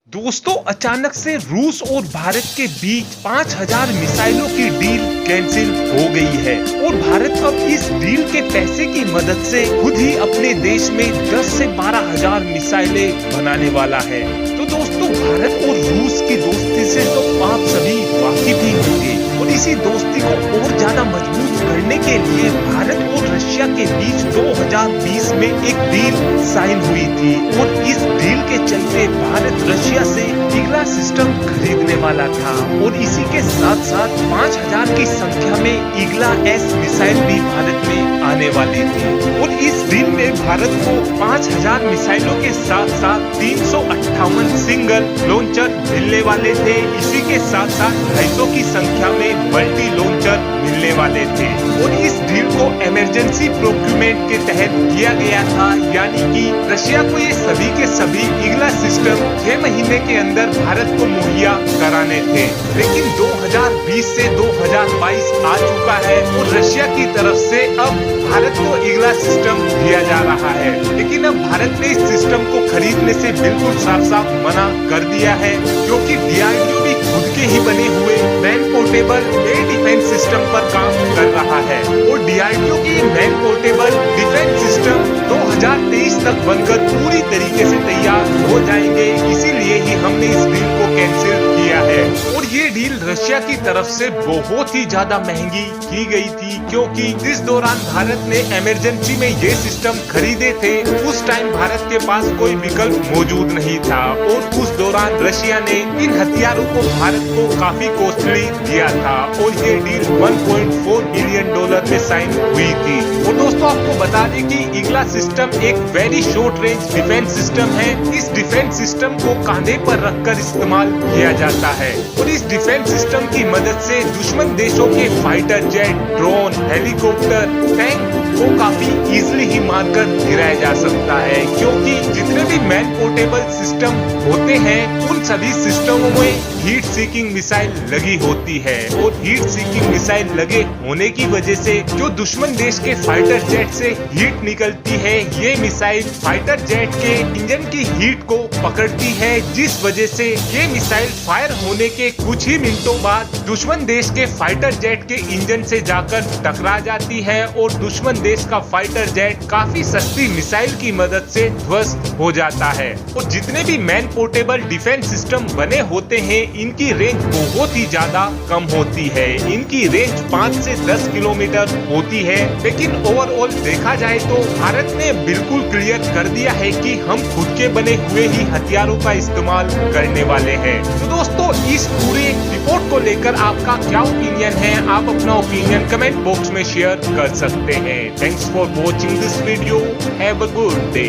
दोस्तों, अचानक से रूस और भारत के बीच 5000 मिसाइलों की डील कैंसिल हो गई है और भारत अब इस डील के पैसे की मदद से खुद ही अपने देश में 10 से 12,000 मिसाइलें बनाने वाला है। तो दोस्तों, भारत और रूस की दोस्ती से तो आप सभी वाकिफ ही होंगे और इसी दोस्ती को और ज्यादा मजबूत करने के लिए भारत और रशिया के बीच 2020 में एक डील साइन हुई थी और इस डील के चलते भारत रशिया से ईगला सिस्टम खरीदने वाला था और इसी के साथ साथ 5000 की संख्या में ईगला एस मिसाइल भी भारत में आने वाली थी और इस डील में भारत को 5000 मिसाइलों के साथ साथ 358 सिंगल लॉन्चर मिलने वाले थे। इसी के साथ साथ 250 की संख्या में मल्टी लॉन्चर मिलने वाले थे और इस डील को इमरजेंसी प्रोक्यूरमेंट के तहत किया गया था, यानी कि रशिया को ये सभी के सभी ईगला सिस्टम 6 महीने के अंदर भारत को मुहैया कराने थे। लेकिन 2020 से 2022 आ चुका है और रशिया की तरफ से अब भारत को ईगला सिस्टम दिया जा रहा है, लेकिन अब भारत ने इस सिस्टम को खरीदने से बिल्कुल साफ साफ मना कर दिया है, क्योंकि डीआरडीओ भी खुद के ही बने हुए man portable air defence system पर काम कर रहा है और डीआरडीओ की मैन पोर्टेबल डिफेंस सिस्टम 2023 तक बनकर पूरी तरीके से तैयार हो जाएंगे। इसीलिए ही हमने इस डील को कैंसिल किया है और ये डील रशिया की तरफ से बहुत ही ज्यादा महंगी की गई थी, क्योंकि जिस दौरान भारत ने इमरजेंसी में ये सिस्टम खरीदे थे उस टाइम भारत के पास कोई विकल्प मौजूद नहीं था और उस दौरान रशिया ने इन हथियारों को भारत को काफी कॉस्टली दिया था और ये डील 1.4 बिलियन डॉलर में साइन हुई थी। और दोस्तों, आपको बता दें कि ईगला सिस्टम एक very short range defence system है। इस डिफेंस सिस्टम को कंधे पर रखकर इस्तेमाल किया जाता है और इस डिफेंस सिस्टम की मदद से दुश्मन देशों के fighter jet, drone, helicopter, tank को काफी इजीली ही मारकर गिराया जा सकता है, क्योंकि जितने भी मैन पोर्टेबल सिस्टम होते हैं उन सभी सिस्टमों में हीट सीकिंग मिसाइल लगी होती है और हीट सीकिंग मिसाइल लगे होने की वजह से जो दुश्मन देश के फाइटर जेट से हीट निकलती है, ये मिसाइल फाइटर जेट के इंजन की हीट को पकड़ती है, जिस वजह से ये मिसाइल फायर होने के कुछ ही मिनटों बाद दुश्मन देश के फाइटर जेट के इंजन से जाकर टकरा जाती है और दुश्मन देश का फाइटर जेट काफी सस्ती मिसाइल की मदद से ध्वस्त हो जाता है। और जितने भी मैन पोर्टेबल डिफेंस सिस्टम बने होते हैं इनकी रेंज बहुत ही ज्यादा कम होती है, इनकी रेंज 5 से 10 किलोमीटर होती है। लेकिन ओवरऑल देखा जाए तो भारत ने बिल्कुल क्लियर कर दिया है कि हम खुद के बने हुए ही हथियारों का इस्तेमाल करने वाले हैं। तो दोस्तों, इस पूरे रिपोर्ट को लेकर आपका क्या ओपिनियन है? आप अपना ओपिनियन कमेंट बॉक्स में शेयर कर सकते हैं। Thanks for watching this video. Have a good day.